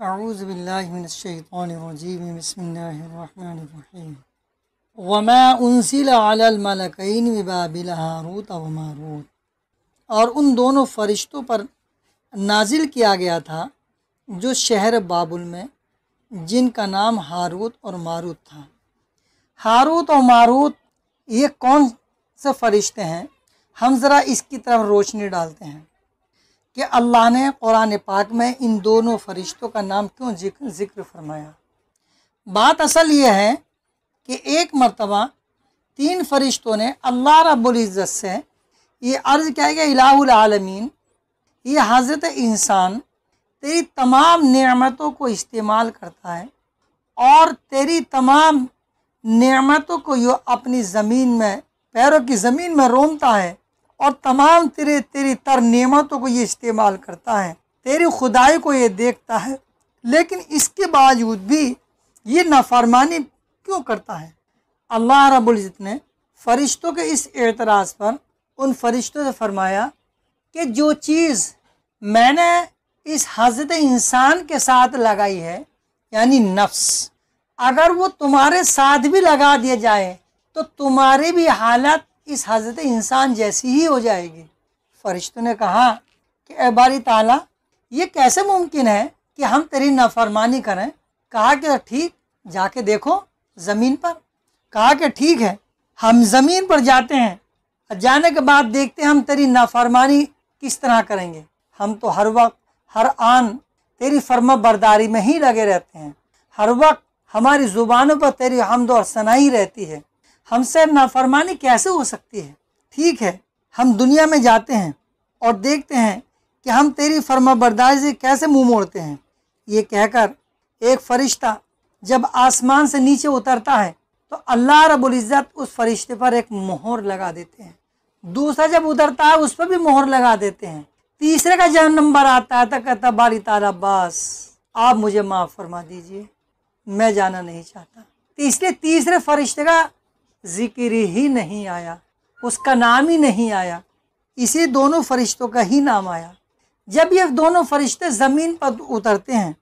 अऊज़ु बिल्लाहि मिनश्शैतानिर्रजीम बिस्मिल्लाहिर्रहमानिर्रहीम वमा उनसिला अलल मलकैनि बिबाबिल हारूत व मारूत। और उन दोनों फरिश्तों पर नाजिल किया गया था जो शहर बाबुल में, जिनका नाम हारूत और मारूत था। हारूत और मारूत ये कौन से फरिश्ते हैं, हम ज़रा इसकी तरफ रोशनी डालते हैं कि अल्लाह ने कुरान पाक में इन दोनों फरिश्तों का नाम क्यों जिक्र फरमाया। बात असल ये है कि एक मर्तबा 3 फरिश्तों ने अल्लाह रब्बुल इज़्ज़त से ये अर्ज़ किया कि इलाहुल आलमीन, ये हज़रत इंसान तेरी तमाम नेमतों को इस्तेमाल करता है और तेरी तमाम नेमतों को यो अपनी ज़मीन में, पैरों की ज़मीन में रोमता है और तमाम तेरी तर नेमतों को ये इस्तेमाल करता है, तेरी खुदाई को ये देखता है, लेकिन इसके बावजूद भी ये नाफरमानी क्यों करता है। अल्लाह रब्बुल इज़्ज़त ने फरिश्तों के इस एतराज़ पर उन फरिश्तों से फरमाया कि जो चीज़ मैंने इस हज़रत इंसान के साथ लगाई है, यानी नफ्स, अगर वो तुम्हारे साथ भी लगा दिया जाए तो तुम्हारी भी हालत इस हज़रत इंसान जैसी ही हो जाएगी। फरिश्तों ने कहा कि ए बारी ताला, ये कैसे मुमकिन है कि हम तेरी नाफरमानी करें। कहा कि ठीक, जाके देखो ज़मीन पर। कहा कि ठीक है, हम ज़मीन पर जाते हैं, जाने के बाद देखते हैं हम तेरी नाफरमानी किस तरह करेंगे। हम तो हर वक्त हर आन तेरी फर्मा बरदारी में ही लगे रहते हैं, हर वक्त हमारी ज़ुबानों पर तेरी हम्द और सनाई रहती है, हमसे नाफरमानी कैसे हो सकती है। ठीक है, हम दुनिया में जाते हैं और देखते हैं कि हम तेरी फर्मा बरदारी से कैसे मुँह मोड़ते हैं। ये कहकर एक फ़रिश्ता जब आसमान से नीचे उतरता है तो अल्लाह रब्बुल इज़्ज़त उस फरिश्ते पर एक मोहर लगा देते हैं। दूसरा जब उतरता है उस पर भी मोहर लगा देते हैं। तीसरे का जब नंबर आता है तो कहता बारी ताला, बस आप मुझे माफ़ फरमा दीजिए, मैं जाना नहीं चाहता। इसलिए तीसरे फरिश्ते का जिक्र ही नहीं आया, उसका नाम ही नहीं आया, इसी दोनों फरिश्तों का ही नाम आया। जब ये दोनों फरिश्ते ज़मीन पर उतरते हैं,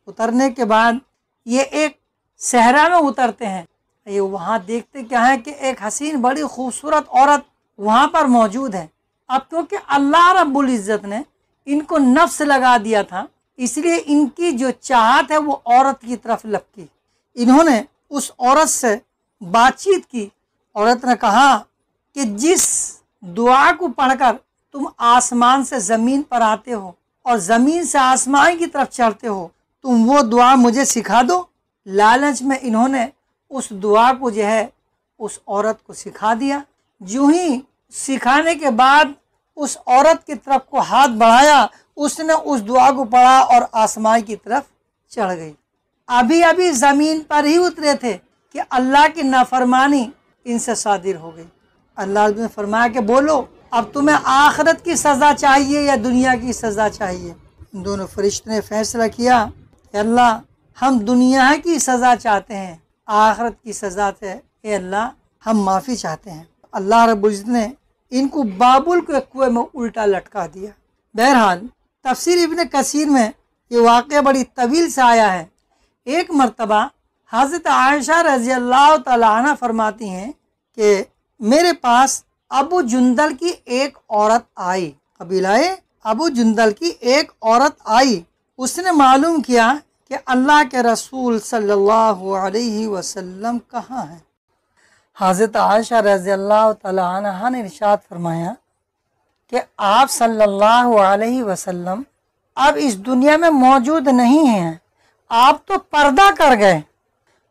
उतरने के बाद ये एक सहरा में उतरते हैं। ये वहाँ देखते क्या है कि एक हसीन बड़ी खूबसूरत औरत वहाँ पर मौजूद है। अब क्योंकि अल्लाह रब्बुल इज़्ज़त ने इनको नफ्स लगा दिया था, इसलिए इनकी जो चाहत है वो औरत की तरफ लपकी। इन्होंने उस औरत से बातचीत की। औरत ने कहा कि जिस दुआ को पढ़कर तुम आसमान से ज़मीन पर आते हो और ज़मीन से आसमान की तरफ चढ़ते हो, तुम वो दुआ मुझे सिखा दो। लालच में इन्होंने उस दुआ को जो है उस औरत को सिखा दिया। जो ही सिखाने के बाद उस औरत की तरफ को हाथ बढ़ाया, उसने उस दुआ को पढ़ा और आसमान की तरफ चढ़ गई। अभी अभी ज़मीन पर ही उतरे थे कि अल्लाह की नाफरमानी इनसे सादिर हो गई। अल्लाह ने फरमाया कि बोलो, अब तुम्हें आखिरत की सज़ा चाहिए या दुनिया की सज़ा चाहिए। इन दोनों फरिश्तों ने फैसला किया कि अल्लाह, हम दुनिया की सज़ा चाहते हैं, आखिरत की सज़ा से ए अल्लाह हम माफ़ी चाहते हैं। अल्लाह रब्बुल इज़्ज़त ने इनको बाबुल के कुएं में उल्टा लटका दिया। बहरहाल तफसीर इब्न कसीर में ये वाक़या बड़ी तवील से आया है। एक मर्तबा हज़रत आयशा रज़ी अल्लाह तआला अन्हा फरमाती हैं कि मेरे पास अबू जुंदल की एक औरत आई, कबीलाए अबू जुंदल की एक औरत आई। उसने मालूम किया कि अल्लाह के रसूल सल्लल्लाहु अलैहि वसल्लम कहाँ हैं। हज़रत आयशा रज़ी अल्लाह तआला अन्हा ने इरशाद फरमाया कि आप सल्लल्लाहु अलैहि वसल्लम अब इस दुनिया में मौजूद नहीं हैं, आप तो पर्दा कर गए।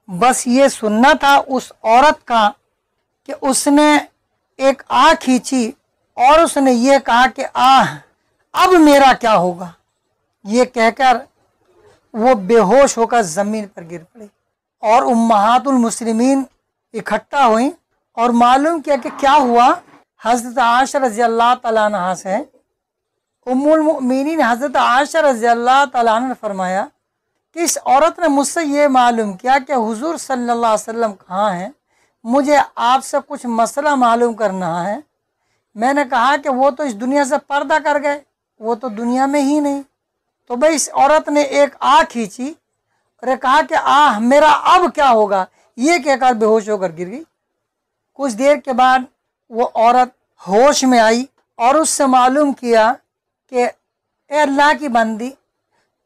बस ये सुनना था उस औरत का कि उसने एक आह खींची और उसने ये कहा कि आह, अब मेरा क्या होगा। ये कहकर वो बेहोश होकर ज़मीन पर गिर पड़ी और उम्महातुल मुस्लिमीन इकट्ठा हुई और मालूम किया कि क्या हुआ। हज़रत आयशा रज़ी अल्लाह तआला अन्हा से उम्मुल मुमिनीन हज़रत आयशा रज़ी अल्लाह तआला अन्हा ने फरमाया कि इस औरत ने मुझसे ये मालूम किया कि हुज़ूर सल्लल्लाहु अलैहि वसल्लम कहाँ हैं, मुझे आपसे कुछ मसला मालूम करना है। मैंने कहा कि वो तो इस दुनिया से पर्दा कर गए, वो तो दुनिया में ही नहीं। तो भाई इस औरत ने एक आह खींची और कहा कि आह मेरा अब क्या होगा, ये कहकर बेहोश होकर गिर गई। कुछ देर के बाद वो औरत होश में आई और उससे मालूम किया कि ए अल्लाह की बंदी,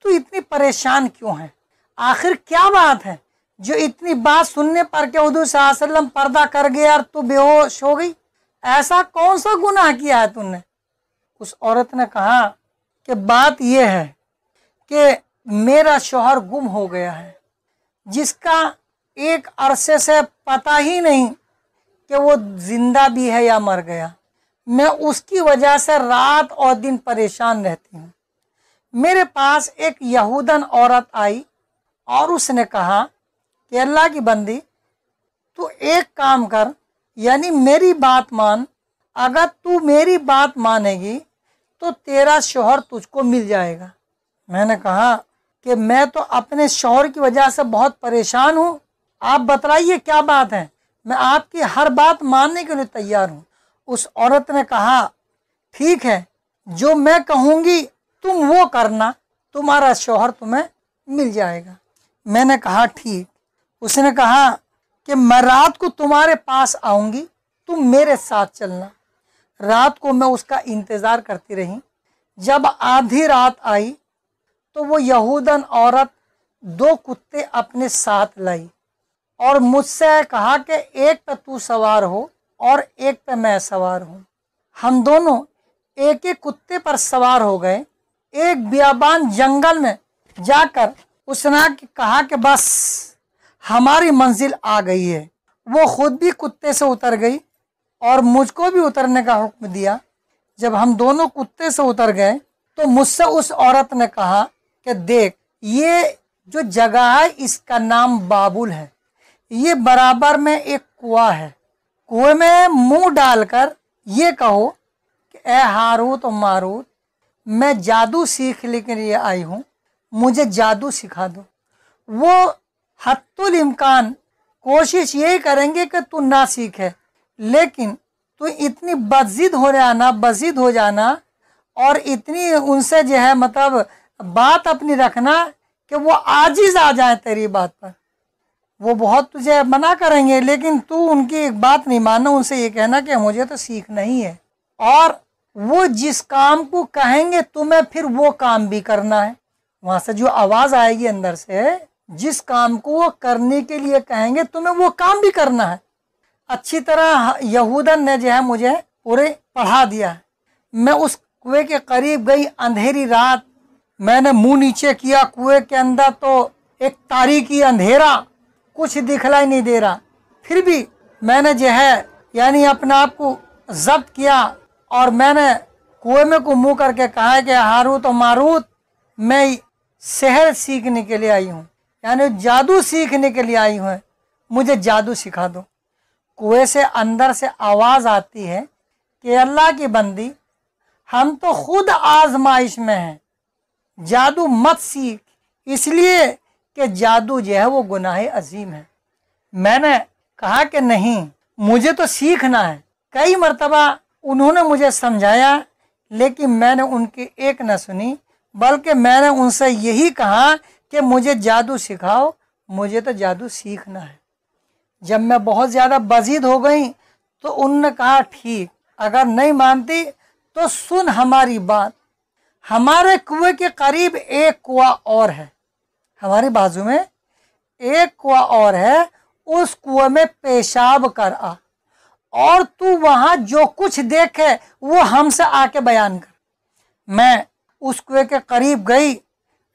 तू इतनी परेशान क्यों है, आखिर क्या बात है जो इतनी बात सुनने पर के हुजूर सल्लल्लाहु अलैहि वसल्लम पर्दा कर गए और तू बेहोश हो गई, ऐसा कौन सा गुनाह किया है तूने। उस औरत ने कहा कि बात यह है कि मेरा शौहर गुम हो गया है, जिसका एक अरसे से पता ही नहीं कि वो जिंदा भी है या मर गया। मैं उसकी वजह से रात और दिन परेशान रहती हूँ। मेरे पास एक यहूदन औरत आई और उसने कहा कि अल्लाह की बंदी, तू एक काम कर, यानी मेरी बात मान, अगर तू मेरी बात मानेगी तो तेरा शौहर तुझको मिल जाएगा। मैंने कहा कि मैं तो अपने शौहर की वजह से बहुत परेशान हूँ, आप बतलाइए क्या बात है, मैं आपकी हर बात मानने के लिए तैयार हूँ। उस औरत ने कहा ठीक है, जो मैं कहूँगी तुम वो करना, तुम्हारा शौहर तुम्हें मिल जाएगा। मैंने कहा ठीक। उसने कहा कि मैं रात को तुम्हारे पास आऊँगी, तुम मेरे साथ चलना। रात को मैं उसका इंतज़ार करती रही। जब आधी रात आई तो वो यहूदन औरत 2 कुत्ते अपने साथ लाई और मुझसे कहा कि एक पे तू सवार हो और एक पे मैं सवार हूँ। हम दोनों एक एक कुत्ते पर सवार हो गए। एक बियाबान जंगल में जाकर उसने कहा कि बस हमारी मंजिल आ गई है। वो खुद भी कुत्ते से उतर गई और मुझको भी उतरने का हुक्म दिया। जब हम दोनों कुत्ते से उतर गए तो मुझसे उस औरत ने कहा कि देख, ये जो जगह है इसका नाम बाबुल है, ये बराबर में एक कुआं है। कुएं में मुंह डालकर ये कहो कि ए हारूत और मारूत, मैं जादू सीखने के लिए आई हूँ, मुझे जादू सिखा दो। वो हत्तुल इम्कान कोशिश यही करेंगे कि तू ना सीखे, लेकिन तू इतनी बज़िद हो जाना और इतनी उनसे जो है मतलब बात अपनी रखना कि वो आजिज़ आ जाए तेरी बात पर। वो बहुत तुझे मना करेंगे लेकिन तू उनकी एक बात नहीं मानना, उनसे ये कहना कि मुझे तो सीखना ही है, और वो जिस काम को कहेंगे तुम्हें फिर वो काम भी करना है। वहाँ से जो आवाज़ आएगी अंदर से, जिस काम को वो करने के लिए कहेंगे तुम्हें वो काम भी करना है। अच्छी तरह यहूदन ने जो है मुझे पूरे पढ़ा दिया है। मैं उस कुएं के करीब गई, अंधेरी रात, मैंने मुंह नीचे किया कुएं के अंदर तो एक तारीकी अंधेरा, कुछ दिखलाई नहीं दे रहा। फिर भी मैंने जो है यानी अपने आप को जब्त किया और मैंने कुएं में को मुँह करके कहा कि हारूत और मारूत, मैं शहर सीखने के लिए आई हूँ, यानी जादू सीखने के लिए आई हूँ, मुझे जादू सिखा दो। कुएं से अंदर से आवाज़ आती है कि अल्लाह की बंदी, हम तो खुद आजमाइश में हैं, जादू मत सीख, इसलिए कि जादू जो है वो गुनाह अजीम है। मैंने कहा कि नहीं, मुझे तो सीखना है। कई मर्तबा उन्होंने मुझे समझाया लेकिन मैंने उनकी एक न सुनी, बल्कि मैंने उनसे यही कहा कि मुझे जादू सिखाओ, मुझे तो जादू सीखना है। जब मैं बहुत ज़्यादा बज़िद हो गई तो उन्होंने कहा ठीक, अगर नहीं मानती तो सुन हमारी बात। हमारे कुएं के करीब एक कुआं और है, हमारी बाजू में एक कुआं और है, उस कुएं में पेशाब कर आ और तू वहाँ जो कुछ देखे वो हमसे आके बयान कर। मैं उस कुएं के करीब गई,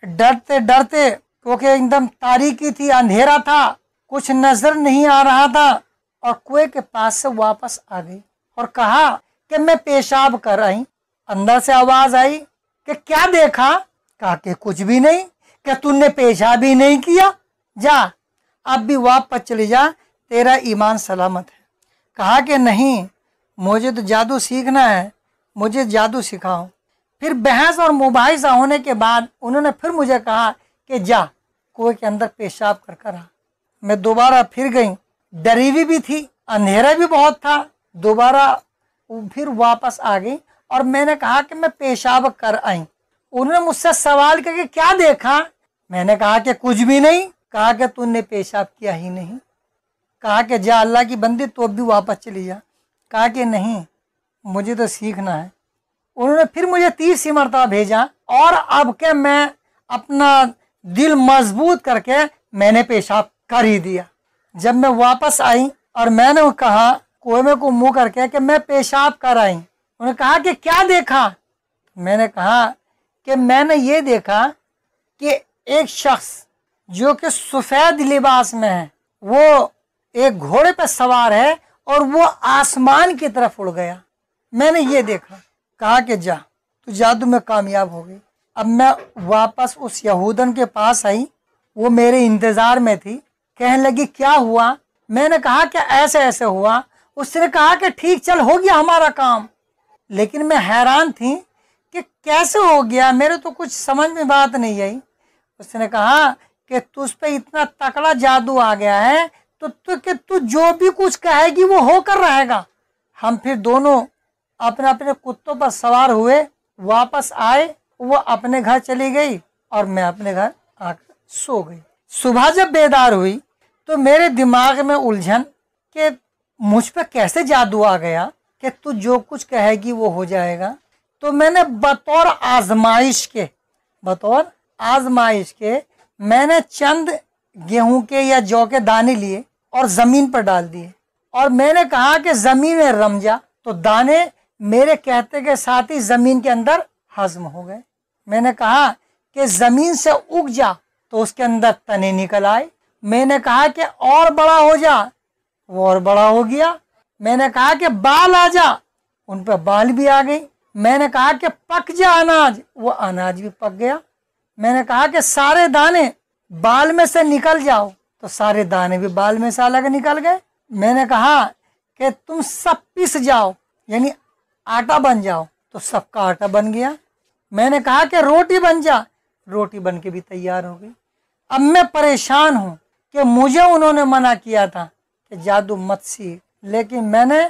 डरते डरते, क्योंकि एकदम तारीकी थी, अंधेरा था, कुछ नजर नहीं आ रहा था, और कुएं के पास से वापस आ गई और कहा कि मैं पेशाब कर आई। अंदर से आवाज आई कि क्या देखा? कहा कि कुछ भी नहीं। कि तूने पेशाब ही नहीं किया, जा अब भी वापस चली जा, तेरा ईमान सलामत है। कहा कि नहीं, मुझे तो जादू सीखना है, मुझे जादू सिखाओ। फिर बहस और मुबाहिसा होने के बाद उन्होंने फिर मुझे कहा कि जा कुएं के अंदर पेशाब कर कर आ। मैं दोबारा फिर गई, डरी हुई भी थी, अंधेरा भी बहुत था, दोबारा फिर वापस आ गई और मैंने कहा कि मैं पेशाब कर आई। उन्होंने मुझसे सवाल किया कि क्या देखा। मैंने कहा कि कुछ भी नहीं। कहा कि तूने पेशाब किया ही नहीं। कहा कि जा अल्लाह की बंदी तो भी वापस चली जा। कहा कि नहीं, मुझे तो सीखना है। उन्होंने फिर मुझे 30 मरतबा भेजा और अब के मैं अपना दिल मजबूत करके मैंने पेशाब कर ही दिया। जब मैं वापस आई और मैंने कहा कुएं को मुंह करके कि मैं पेशाब कर आई। उन्होंने कहा कि क्या देखा। मैंने कहा कि मैंने ये देखा कि एक शख्स जो कि सफ़ेद लिबास में है, वो एक घोड़े पर सवार है और वो आसमान की तरफ उड़ गया। मैंने ये देखा। कहा कि जा, तू जादू में कामयाब हो गई। अब मैं वापस उस यहूदन के पास आई, वो मेरे इंतज़ार में थी। कहने लगी क्या हुआ। मैंने कहा कि ऐसे ऐसे हुआ। उसने कहा कि ठीक, चल हो गया हमारा काम। लेकिन मैं हैरान थी कि कैसे हो गया, मेरे तो कुछ समझ में बात नहीं आई। उसने कहा कि तुझ पे इतना तकड़ा जादू आ गया है तो तू जो भी कुछ कहेगी वो होकर रहेगा। हम फिर दोनों अपने अपने कुत्तों पर सवार हुए, वापस आए। वो अपने घर चली गई और मैं अपने घर आकर सो गई। सुबह जब बेदार हुई तो मेरे दिमाग में उलझन कि मुझ पर कैसे जादू आ गया कि तू जो कुछ कहेगी वो हो जाएगा। तो मैंने बतौर आजमाइश के मैंने चंद गेहूं के या जौ के दाने लिए और ज़मीन पर डाल दिए और मैंने कहा कि ज़मीन में रम जा। तो दाने मेरे कहते के साथ ही ज़मीन के अंदर हज़म हो गए। मैंने कहा कि ज़मीन से उग जा, तो उसके अंदर तने निकल आए। मैंने कहा कि और बड़ा हो जा, वो और बड़ा हो गया। मैंने कहा कि बाल आ जा, उन पर बाल भी आ गई। मैंने कहा कि पक जा अनाज, वो अनाज भी पक गया। मैंने कहा कि सारे दाने बाल में से निकल जाओ, तो सारे दाने भी बाल में से अलग निकल गए। मैंने कहा कि तुम सब पिस जाओ, यानी आटा बन जाओ, तो सबका आटा बन गया। मैंने कहा कि रोटी बन जा, रोटी बन के भी तैयार हो गई। अब मैं परेशान हूँ कि मुझे उन्होंने मना किया था कि जादू मत सीख, लेकिन मैंने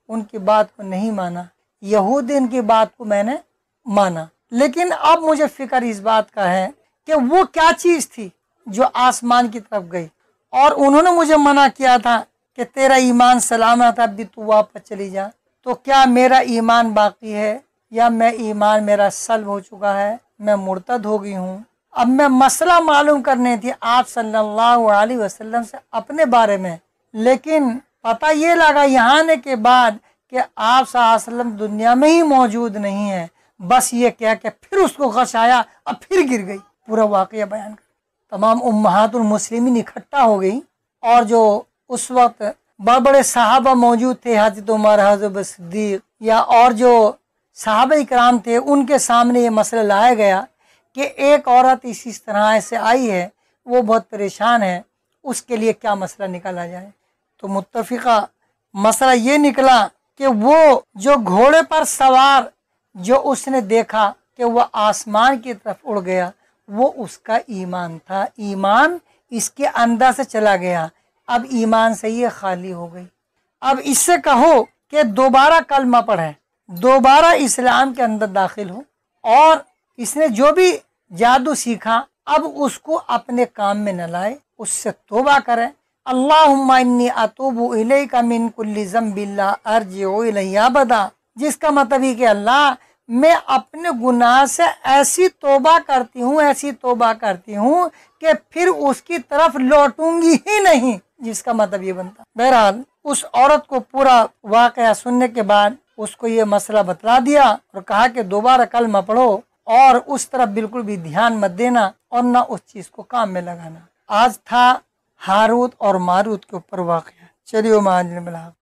उनकी बात को नहीं माना। यहूदी की बात को मैंने माना। लेकिन अब मुझे फिक्र इस बात का है कि वो क्या चीज़ थी जो आसमान की तरफ गई और उन्होंने मुझे मना किया था कि तेरा ईमान सलामत है, अब भी तू वापस चली जा। तो क्या मेरा ईमान बाकी है या मैं ईमान मेरा सल्ब हो चुका है, मैं मुर्तद हो गई हूँ। अब मैं मसला मालूम करने थी आप सल्लल्लाहु अलैहि वसल्लम से अपने बारे में, लेकिन पता ये लगा यहाँ आने के बाद कि आप सल्लल्लाहु अलैहि वसल्लम दुनिया में ही मौजूद नहीं है। बस ये कह के फिर उसको गश आया, अब फिर गिर गई। पूरा वाक़या बयान कर तमाम उम्महातुल मुस्लिमीन इकट्ठा हो गई और जो उस वक्त बड़े बड़े सहाबा मौजूद थे, हज़रत उमर, हज़रत सिद्दीक़ या और जो सहाबा इकराम थे, उनके सामने ये मसला लाया गया कि एक औरत इसी तरह से आई है, वो बहुत परेशान है, उसके लिए क्या मसला निकाला जाए। तो मुत्तफ़िक़ा मसला ये निकला कि वो जो घोड़े पर सवार जो उसने देखा कि वह आसमान की तरफ उड़ गया, वो उसका ईमान था। ईमान इसके अंदर से चला गया, अब ईमान से ये खाली हो गई। अब इससे कहो कि दोबारा कलमा पढ़े, दोबारा इस्लाम के अंदर दाखिल हो और इसने जो भी जादू सीखा अब उसको अपने काम में न लाए, उससे तौबा करें। अल्लाहुम्मा इन्नी अतूबु इलैका मिन कुल्ली ज़म्बिन ला अर्जिउ इलैहि अबदा, जिसका मतलब है कि अल्लाह मैं अपने गुनाह से ऐसी तौबा करती हूँ, ऐसी तौबा करती हूँ कि फिर उसकी तरफ लौटूंगी ही नहीं, जिसका मतलब ये बनता। बहरहाल उस औरत को पूरा वाक़या सुनने के बाद उसको ये मसला बतला दिया और कहा कि दोबारा कलमा पढ़ो और उस तरफ बिल्कुल भी ध्यान मत देना और ना उस चीज़ को काम में लगाना। आज था हारूत और मारूत के ऊपर वाक़या। चलिए माजिल।